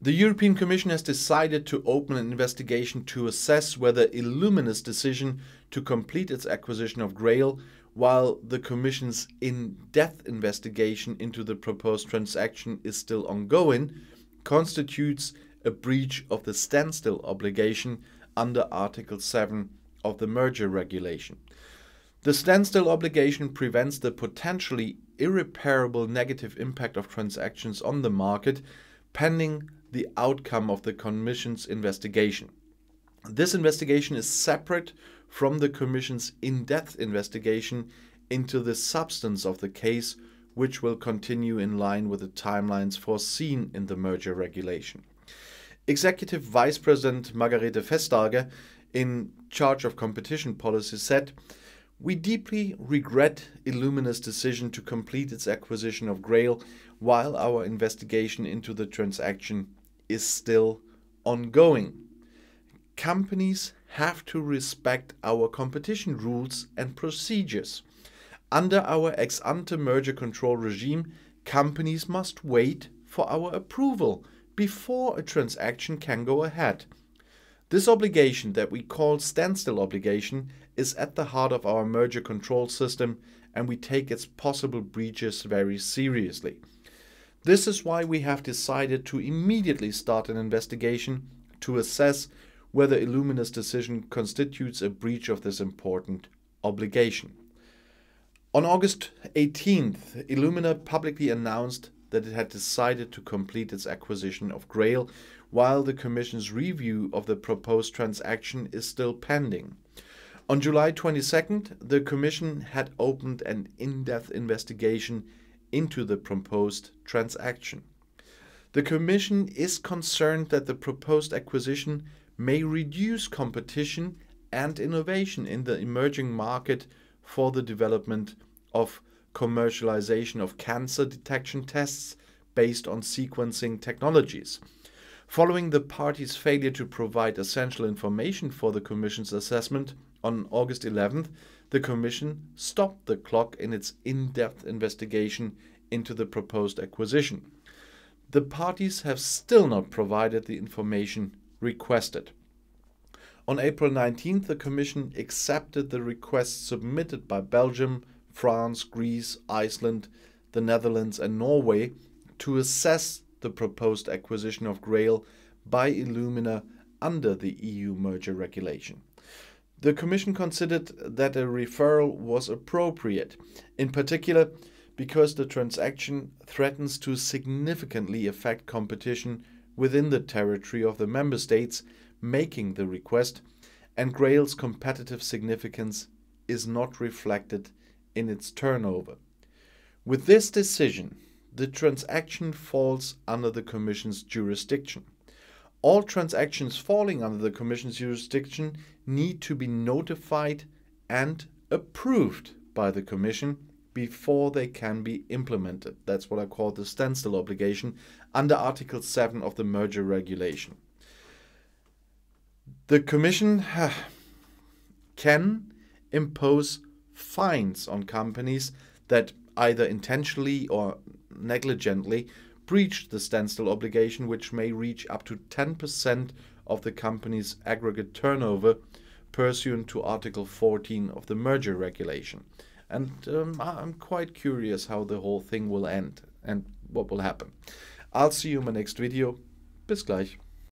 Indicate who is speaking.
Speaker 1: The European Commission has decided to open an investigation to assess whether Illumina's decision to complete its acquisition of GRAIL, while the Commission's in-depth investigation into the proposed transaction is still ongoing, constitutes a breach of the standstill obligation under Article 7 of the merger regulation. The standstill obligation prevents the potentially irreparable negative impact of transactions on the market pending the outcome of the Commission's investigation. This investigation is separate from the Commission's in-depth investigation into the substance of the case, which will continue in line with the timelines foreseen in the merger regulation. Executive Vice President Margarete Vestager, in charge of competition policy, said, "We deeply regret Illumina's decision to complete its acquisition of GRAIL while our investigation into the transaction is still ongoing. Companies have to respect our competition rules and procedures. Under our ex-ante merger control regime, companies must wait for our approval before a transaction can go ahead. This obligation, that we call standstill obligation, is at the heart of our merger control system, and we take its possible breaches very seriously. This is why we have decided to immediately start an investigation to assess whether Illumina's decision constitutes a breach of this important obligation." On August 18th, Illumina publicly announced that it had decided to complete its acquisition of GRAIL, while the Commission's review of the proposed transaction is still pending. On July 22nd, the Commission had opened an in-depth investigation into the proposed transaction. The Commission is concerned that the proposed acquisition may reduce competition and innovation in the emerging market for the development of commercialization of cancer detection tests based on sequencing technologies. Following the parties' failure to provide essential information for the Commission's assessment, on August 11th, the Commission stopped the clock in its in-depth investigation into the proposed acquisition. The parties have still not provided the information requested. On April 19th, the Commission accepted the requests submitted by Belgium, France, Greece, Iceland, the Netherlands and Norway to assess the proposed acquisition of GRAIL by Illumina under the EU merger regulation. The Commission considered that a referral was appropriate, in particular because the transaction threatens to significantly affect competition within the territory of the Member States making the request, and GRAIL's competitive significance is not reflected in its turnover. With this decision, the transaction falls under the Commission's jurisdiction. All transactions falling under the Commission's jurisdiction need to be notified and approved by the Commission before they can be implemented. That's what I call the standstill obligation under Article 7 of the merger regulation. The Commission can impose fines on companies that either intentionally or negligently breach the standstill obligation, which may reach up to 10% of the company's aggregate turnover pursuant to Article 14 of the merger regulation. And I'm quite curious how the whole thing will end and what will happen. I'll see you in my next video. Bis gleich.